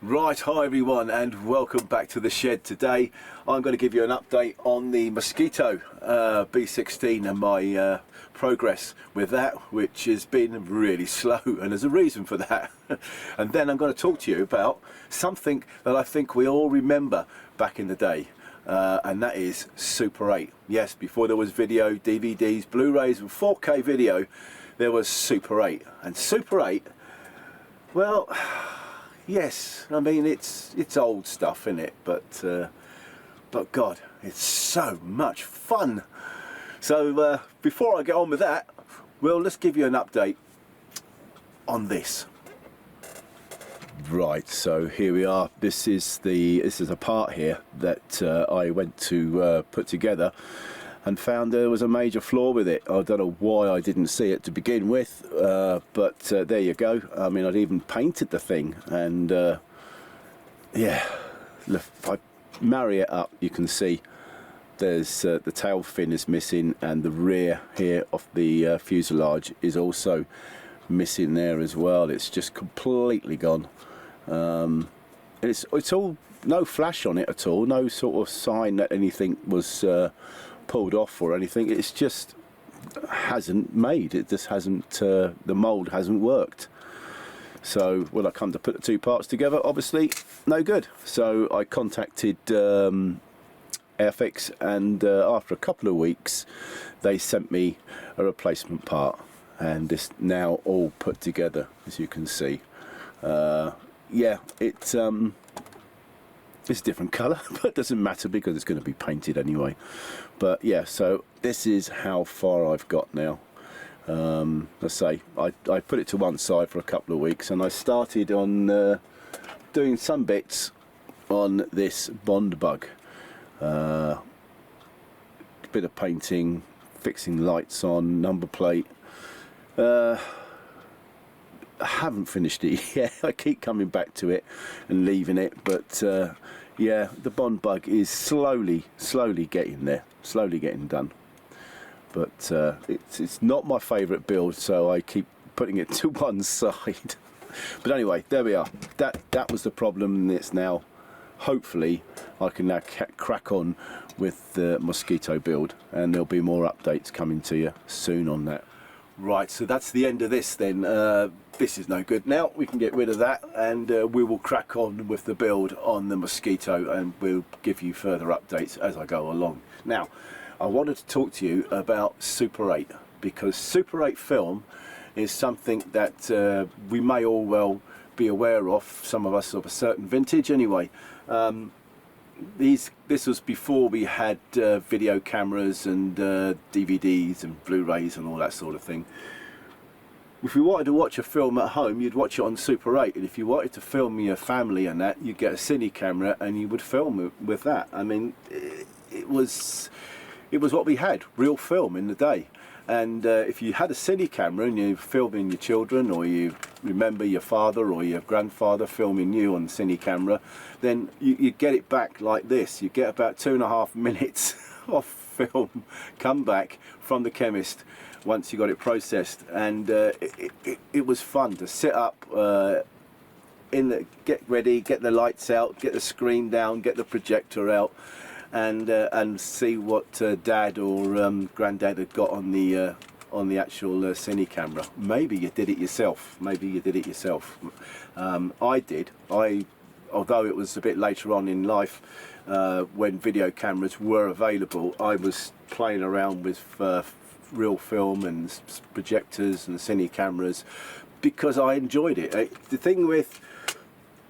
Right, hi everyone and welcome back to the shed. Today I'm going to give you an update on the Mosquito B16 and my progress with that, which has been really slow, and there's a reason for that. And then I'm going to talk to you about something that I think we all remember back in the day, and that is Super 8. Yes, before there was video, DVDs, Blu-rays and 4K video, there was Super 8. And Super 8, well, yes, I mean it's old stuff, isn't it? But God, it's so much fun. So before I get on with that, well, let's give you an update on this. Right, so here we are. This is a part here that I went to put together, and found there was a major flaw with it. I don't know why I didn't see it to begin with, but there you go. I mean, I'd even painted the thing, and yeah, if I marry it up, you can see there's the tail fin is missing, and the rear here of the fuselage is also missing there as well. It's just completely gone. It's all, no flash on it at all, no sort of sign that anything was pulled off or anything. It's just hasn't made, it just hasn't, the mould hasn't worked. So when I come to put the two parts together, obviously no good. So I contacted Airfix, and after a couple of weeks they sent me a replacement part, and it's now all put together, as you can see. Yeah, it's a different colour, but it doesn't matter because it's going to be painted anyway. But yeah, so this is how far I've got now. Let's say I put it to one side for a couple of weeks, and I started on doing some bits on this Bond bug. Bit of painting, fixing lights on, number plate. I haven't finished it yet. I keep coming back to it and leaving it, but yeah, the Bond bug is slowly getting there, slowly getting done. But it's not my favourite build, so I keep putting it to one side. But anyway, there we are. That was the problem, and it's now, hopefully I can now crack on with the Mosquito build, and there'll be more updates coming to you soon on that. Right, so that's the end of this then. This is no good now. We can get rid of that, and we will crack on with the build on the Mosquito, and we'll give you further updates as I go along. Now, I wanted to talk to you about Super 8, because Super 8 film is something that we may all well be aware of, some of us of a certain vintage anyway. This was before we had video cameras and DVDs and Blu-rays and all that sort of thing. If you wanted to watch a film at home, you'd watch it on Super 8, and if you wanted to film your family and that, you'd get a cine camera and you would film it with that. I mean, it was what we had, real film in the day. And if you had a cine camera and you're filming your children, or you remember your father or your grandfather filming you on cine camera, then you get it back like this. You get about 2.5 minutes of film come back from the chemist once you got it processed. And it was fun to sit up, get ready, get the lights out, get the screen down, get the projector out, and see what Dad or Granddad had got on the actual cine camera. Maybe you did it yourself. I did. Although it was a bit later on in life, when video cameras were available, I was playing around with real film and projectors and cine cameras because I enjoyed it. The thing with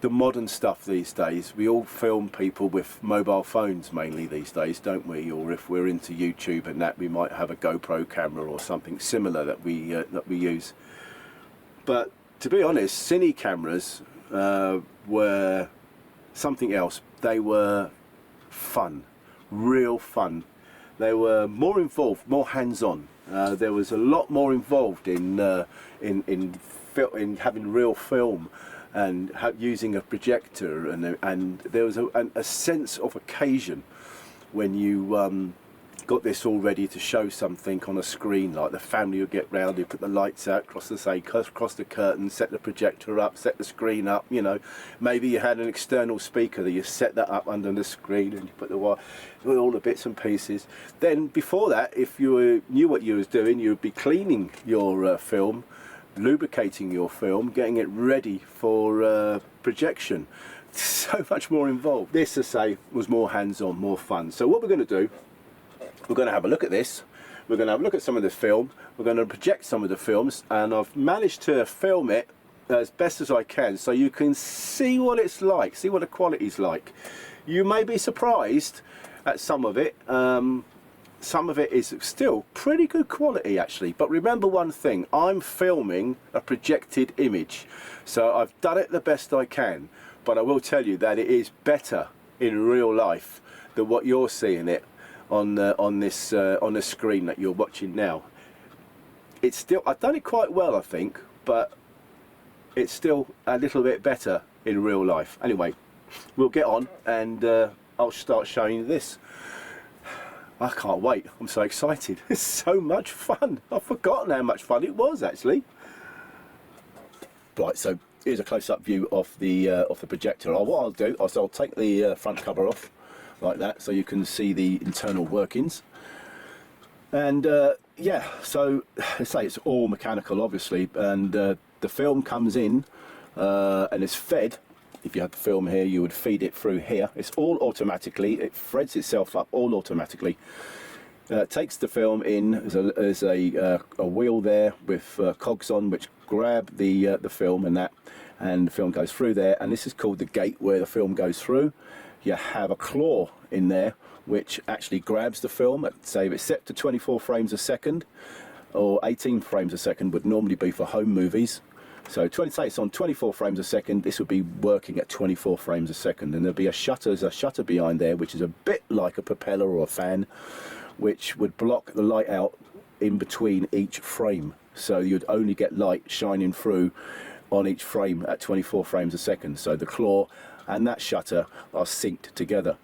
the modern stuff these days, we all film people with mobile phones mainly these days, don't we? Or if we're into YouTube and that, we might have a GoPro camera or something similar that we use. But to be honest, cine cameras were something else. They were fun, real fun. They were more involved, more hands-on. There was a lot more involved in having real film and using a projector, and there was a sense of occasion when you got this all ready to show something on a screen, like the family would get round, you put the lights out, cross the curtains, set the projector up, set the screen up, you know. Maybe you had an external speaker that you set that up under the screen and you put the wire, all the bits and pieces. Then before that, if you knew what you was doing, you would be cleaning your film, lubricating your film, getting it ready for projection. So much more involved. This, as I say, was more hands-on, more fun. So what we're going to do, we're going to have a look at this, we're going to have a look at some of the film, we're going to project some of the films, and I've managed to film it as best as I can so you can see what it's like, see what the quality's like. You may be surprised at some of it. Some of it is still pretty good quality actually, but remember one thing, I'm filming a projected image, so I've done it the best I can, but I will tell you that it is better in real life than what you're seeing it on the screen that you're watching now. It's still, I've done it quite well I think, but it's still a little bit better in real life. Anyway, we'll get on and I'll start showing you this. I can't wait, I'm so excited. It's so much fun. I've forgotten how much fun it was actually. Right, so here's a close-up view of the projector. What I'll do is I'll take the front cover off like that so you can see the internal workings. And yeah, so let's say it's all mechanical obviously, and the film comes in and is fed. If you had the film here, you would feed it through here. It's all automatically, it threads itself up all automatically. Takes the film in, there's a wheel there with cogs on which grab the film and the film goes through there, and this is called the gate where the film goes through. You have a claw in there which actually grabs the film at, say, if it's set to 24 frames a second, or 18 frames a second would normally be for home movies. So say it's on 24 frames a second, this would be working at 24 frames a second, and there'll be a shutter behind there which is a bit like a propeller or a fan, which would block the light out in between each frame, so you'd only get light shining through on each frame at 24 frames a second. So the claw and that shutter are synced together.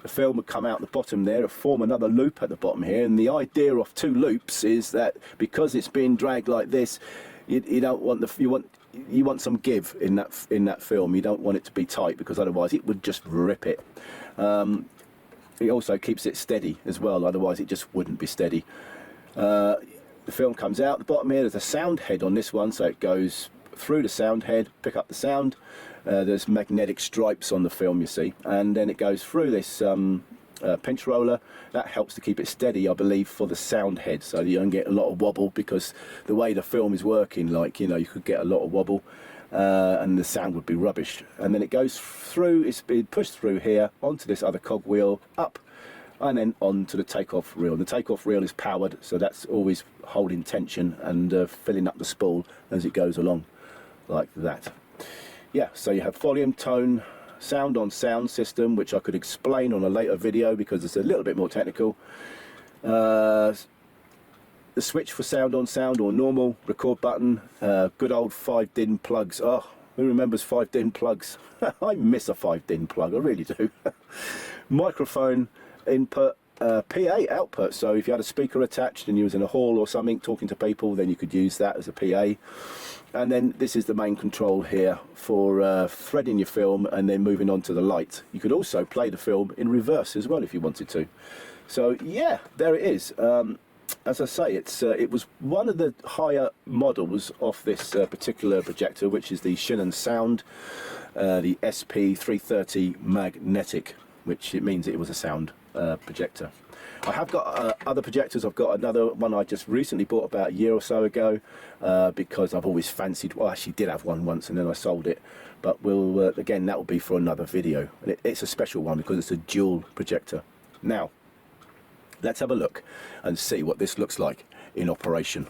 The film would come out the bottom there, form another loop at the bottom here, and the idea of two loops is that because it's being dragged like this, you don't want you want some give in that film. You don't want it to be tight because otherwise it would just rip it. It also keeps it steady as well, otherwise it just wouldn't be steady. The film comes out the bottom here, there's a sound head on this one, so it goes through the sound head, pick up the sound. There's magnetic stripes on the film, you see, and then it goes through this pinch roller. That helps to keep it steady, I believe, for the sound head, so you don't get a lot of wobble, because the way the film is working, like, you know, you could get a lot of wobble and the sound would be rubbish. And then it goes through, it's been pushed through here onto this other cog wheel, up, and then onto the takeoff reel. The takeoff reel is powered, so that's always holding tension and filling up the spool as it goes along, like that. Yeah, so you have volume, tone, sound on sound system, which I could explain on a later video because it's a little bit more technical. The switch for sound on sound or normal, record button, good old 5-DIN plugs. Oh, who remembers 5-DIN plugs? I miss a 5-DIN plug, I really do. Microphone input, PA output, so if you had a speaker attached and you was in a hall or something talking to people, then you could use that as a PA. And then this is the main control here for threading your film and then moving on to the light. You could also play the film in reverse as well if you wanted to. So yeah, there it is. As I say, it was one of the higher models of this particular projector, which is the Shin & Sound, the SP330 magnetic, which it means it was a sound projector. I have got other projectors. I've got another one I just recently bought about a year or so ago because I've always fancied, well, I actually did have one once and then I sold it, but we'll again, that will be for another video. And it's a special one because it's a dual projector. Now let's have a look and see what this looks like in operation.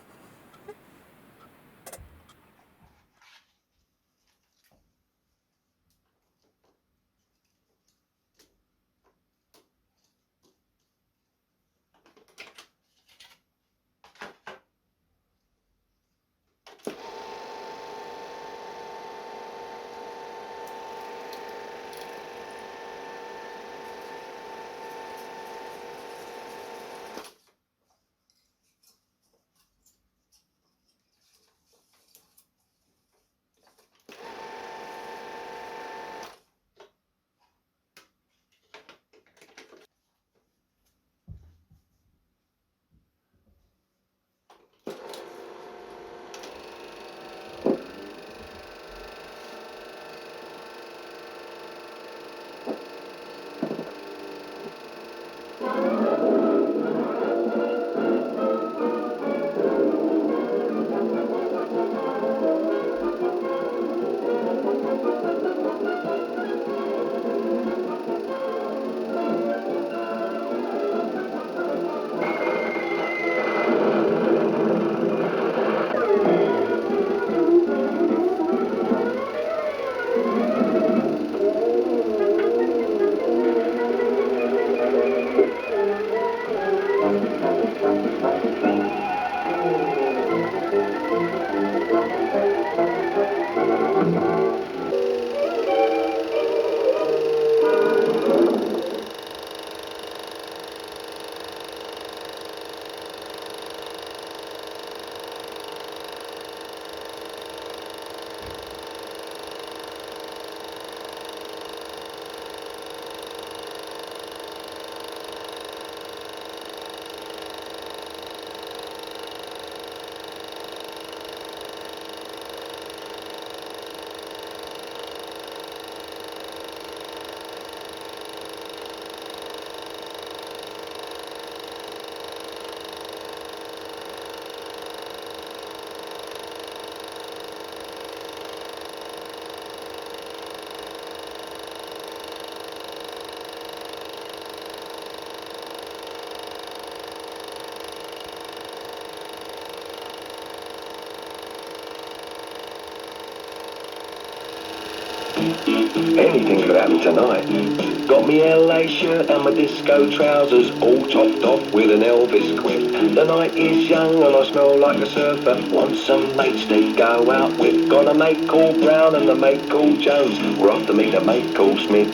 anything could happen tonight. Got me LA shirt and my disco trousers, all topped off with an Elvis quip. The night is young and I smell like a surfer. Want some mates to go out with. Got a mate called Brown and a mate called Jones. We're off to meet a mate called Smith.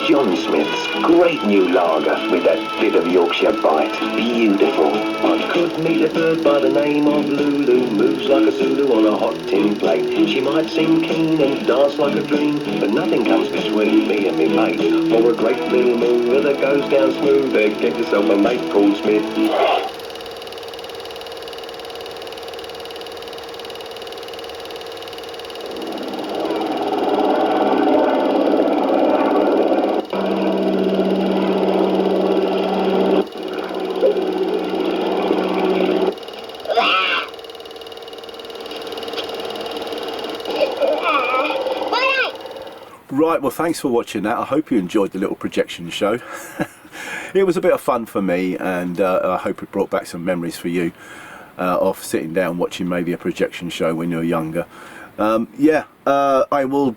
John Smith's great new lager with that bit of Yorkshire bite. Beautiful. I could meet a bird by the name of Lulu. Moves like a Zulu on a hot tin plate. She might seem keen and dance like a dream, but nothing comes between me and me mate. For a great little mover that goes down smooth, get yourself a mate called Smith. Right, well, thanks for watching that. I hope you enjoyed the little projection show. It was a bit of fun for me, and I hope it brought back some memories for you of sitting down watching maybe a projection show when you're younger. I will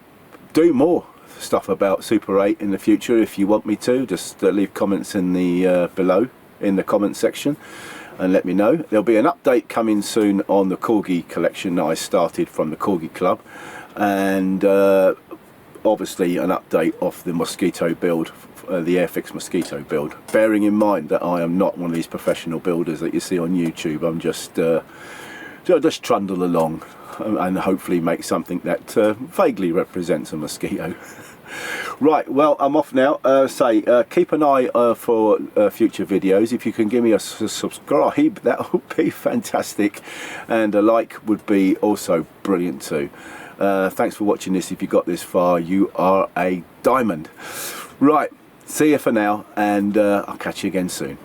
do more stuff about Super 8 in the future if you want me to. Just leave comments in the below in the comment section and let me know. There'll be an update coming soon on the Corgi collection that I started from the Corgi Club, and obviously an update of the mosquito build, the Airfix mosquito build, bearing in mind that I am not one of these professional builders that you see on YouTube. I'm just trundle along and hopefully make something that vaguely represents a mosquito. Right, well, I'm off now. Keep an eye for future videos. If you can give me a subscribe, that would be fantastic, and a like would be also brilliant too. Thanks for watching this. If you got this far, you are a diamond. Right, see you for now, and I'll catch you again soon.